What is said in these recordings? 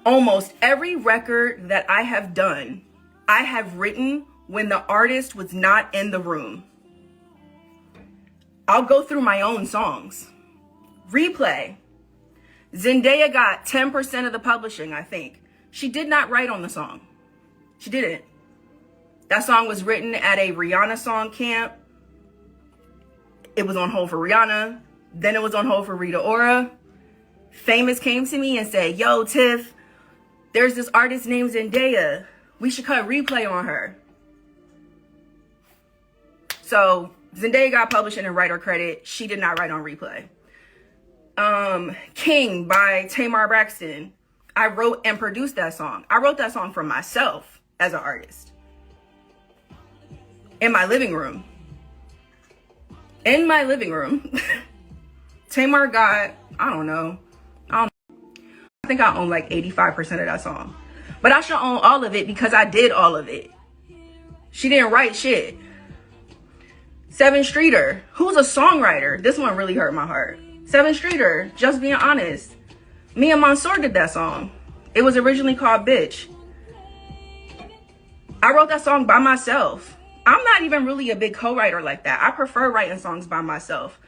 Almost every record that I have done, I have written when the artist was not in the room. I'll go through my own songs. Replay. Zendaya got 10% of the publishing, I think. She did not write on the song. She didn't. That song was written at a Rihanna song camp. It was on hold for Rihanna. Then it was on hold for Rita Ora. Famous came to me and said, yo, Tiff, there's this artist named Zendaya. We should cut Replay on her. So Zendaya got publishing and writer credit. She did not write on Replay. King by Tamar Braxton. I wrote and produced that song. I wrote that song for myself as an artist. In my living room. In my living room. Tamar got, I think I own like 85% of that song. But I should own all of it because I did all of it. She didn't write shit. Seven Streeter, who's a songwriter. This one really hurt my heart. Seven Streeter, Just Being Honest. Me and Mansour did that song. It was originally called Bitch. I wrote that song by myself. I'm not even really a big co-writer like that. I prefer writing songs by myself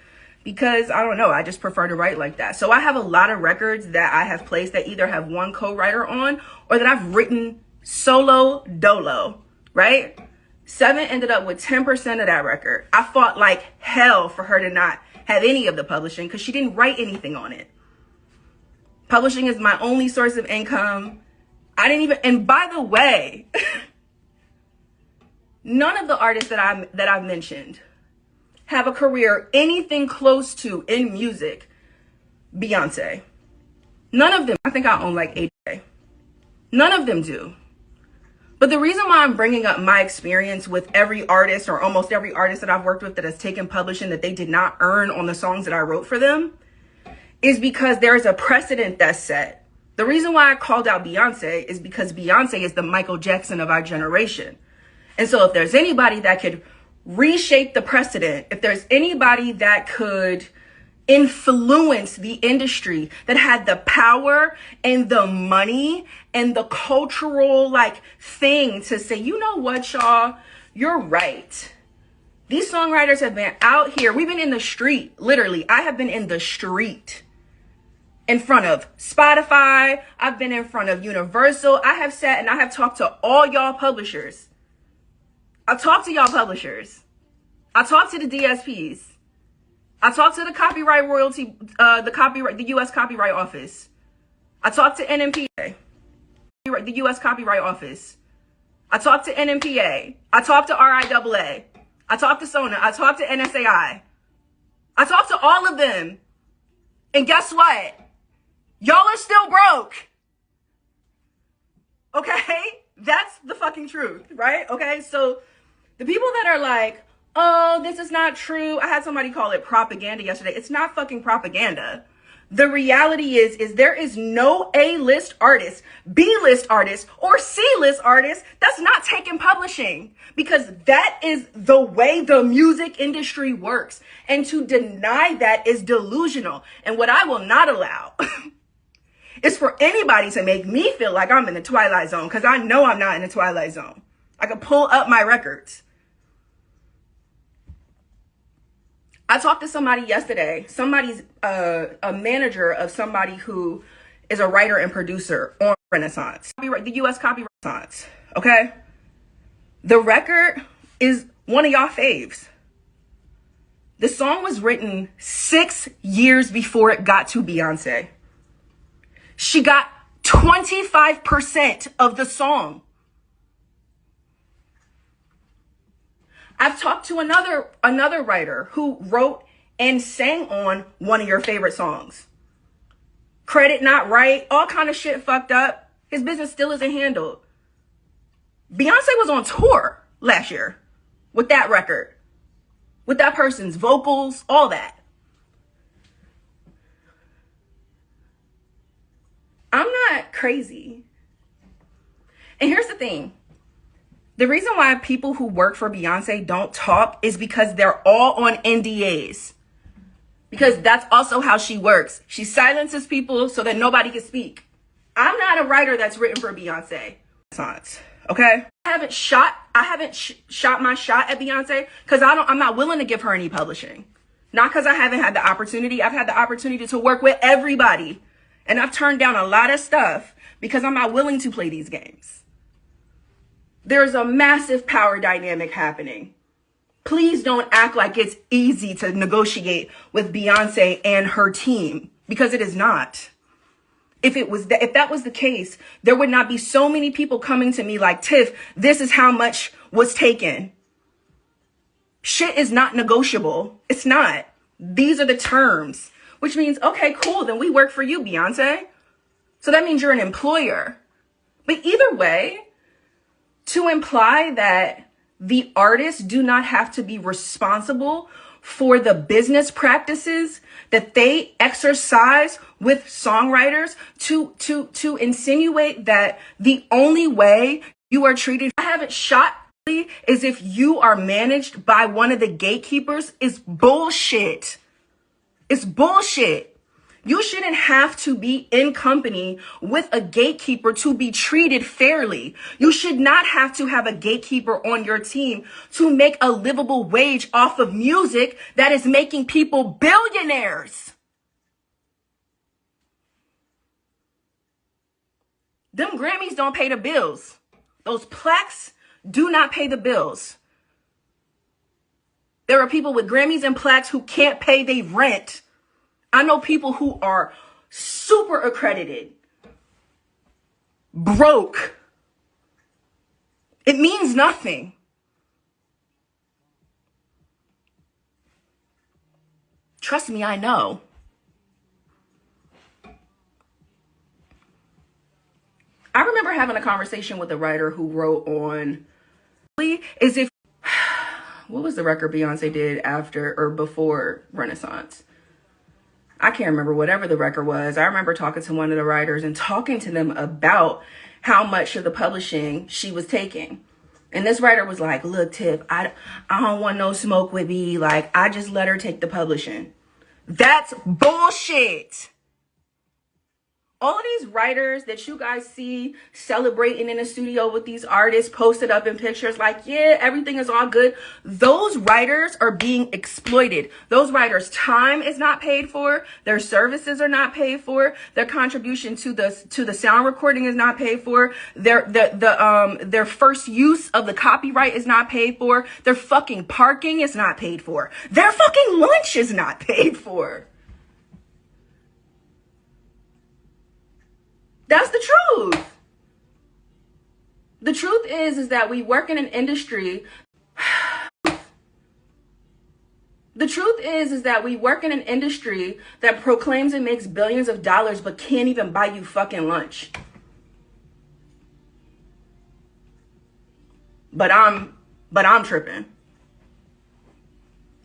because, I don't know, I just prefer to write like that. So I have a lot of records that I have placed that either have one co-writer on or that I've written solo dolo, right? Seven ended up with 10% of that record. I fought like hell for her to not have any of the publishing because she didn't write anything on it. Publishing is my only source of income. I didn't even, and by the way, none of the artists that I've mentioned have a career anything close to in music Beyonce. None of them. I think I own like 8. None of them do. But the reason why I'm bringing up my experience with every artist or almost every artist that I've worked with that has taken publishing that they did not earn on the songs that I wrote for them is because there is a precedent that's set. The reason why I called out Beyonce is because Beyonce is the Michael Jackson of our generation. And so if there's anybody that could reshape the precedent, if there's anybody that could influence the industry, that had the power and the money and the cultural thing to say, you know what, y'all, you're right. These songwriters have been out here. We've been in the street, literally. I have been in the street in front of Spotify. I've been in front of Universal. I have sat and I have talked to all y'all publishers. I talked to y'all publishers. I talked to the DSPs. I talked to the copyright royalty, the U.S. Copyright Office. I talked to NMPA, the U.S. Copyright Office. I talked to NMPA. I talked to RIAA. I talked to SONA. I talked to NSAI. I talked to all of them. And guess what? Y'all are still broke. Okay? That's the fucking truth, right? Okay? So the people that are like, oh, this is not true. I had somebody call it propaganda yesterday. It's not fucking propaganda. The reality is there is no A-list artist, B-list artist, or C-list artist that's not taking publishing because that is the way the music industry works. And to deny that is delusional. And what I will not allow is for anybody to make me feel like I'm in the Twilight Zone because I know I'm not in the Twilight Zone. I can pull up my records. I talked to somebody yesterday, somebody's a manager of somebody who is a writer and producer on Renaissance, the U.S. Copyright Renaissance, okay? The record is one of y'all faves. The song was written 6 years before it got to Beyonce. She got 25% of the song. I've talked to another writer who wrote and sang on one of your favorite songs. Credit not right, all kind of shit fucked up. His business still isn't handled. Beyonce was on tour last year with that record, with that person's vocals, all that. I'm not crazy. And here's the thing. The reason why people who work for Beyonce don't talk is because they're all on NDAs. Because that's also how she works. She silences people so that nobody can speak. I'm not a writer that's written for Beyonce. Okay? I haven't shot my shot at Beyonce because I'm not willing to give her any publishing. Not because I haven't had the opportunity. I've had the opportunity to work with everybody. And I've turned down a lot of stuff because I'm not willing to play these games. There's a massive power dynamic happening. Please don't act like it's easy to negotiate with Beyonce and her team, because it is not. If that was the case, there would not be so many people coming to me like, Tiff, this is how much was taken. Shit is not negotiable. It's not. These are the terms, which means, okay, cool. Then we work for you, Beyonce. So that means you're an employer. But either way, to imply that the artists do not have to be responsible for the business practices that they exercise with songwriters, to insinuate that the only way you are treated, I haven't shot, is if you are managed by one of the gatekeepers, is bullshit. It's bullshit. You shouldn't have to be in company with a gatekeeper to be treated fairly. You should not have to have a gatekeeper on your team to make a livable wage off of music that is making people billionaires. Them Grammys don't pay the bills. Those plaques do not pay the bills. There are people with Grammys and plaques who can't pay their rent. I know people who are super accredited, broke. It means nothing. Trust me, I know. I remember having a conversation with a writer who wrote on, as if, what was the record Beyonce did after or before Renaissance? I can't remember, whatever the record was. I remember talking to one of the writers and talking to them about how much of the publishing she was taking. And this writer was like, look, Tiff, I don't want no smoke with B. Like, I just let her take the publishing. That's bullshit. All of these writers that you guys see celebrating in the studio with these artists posted up in pictures like, yeah, everything is all good. Those writers are being exploited. Those writers' time is not paid for. Their services are not paid for. Their contribution to the sound recording is not paid for. Their first use of the copyright is not paid for. Their fucking parking is not paid for. Their fucking lunch is not paid for. That's the truth. The truth is that we work in an industry. The truth is that we work in an industry that proclaims it makes billions of dollars, but can't even buy you fucking lunch. But I'm tripping.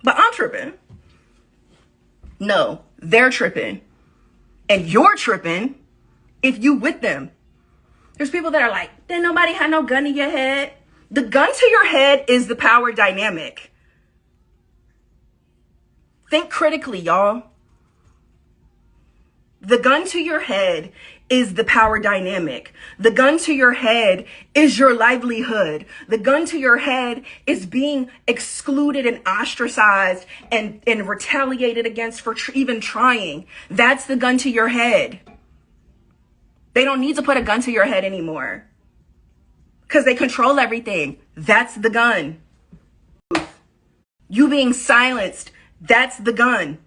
But I'm tripping. No, they're tripping. And you're tripping if you with them. There's people that are like, didn't nobody have no gun to your head? The gun to your head is the power dynamic. Think critically, y'all. The gun to your head is the power dynamic. The gun to your head is your livelihood. The gun to your head is being excluded and ostracized and retaliated against for even trying. That's the gun to your head. They don't need to put a gun to your head anymore because they control everything. That's the gun. You being silenced, that's the gun.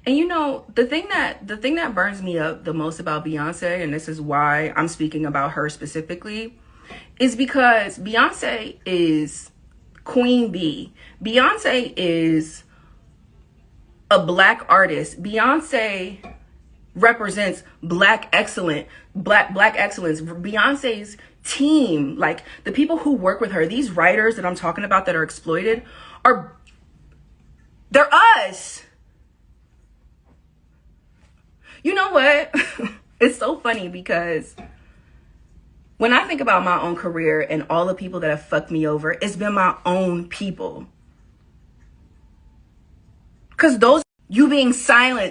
And you know, the thing that burns me up the most about Beyonce, and this is why I'm speaking about her specifically, is because Beyonce is Queen Bee. Beyonce is a black artist. Beyonce represents black excellence. Beyonce's team, like the people who work with her, these writers that I'm talking about that are exploited, they're us. You know what? It's so funny because When I think about my own career and all the people that have fucked me over, it's been my own people. Because those, you being silent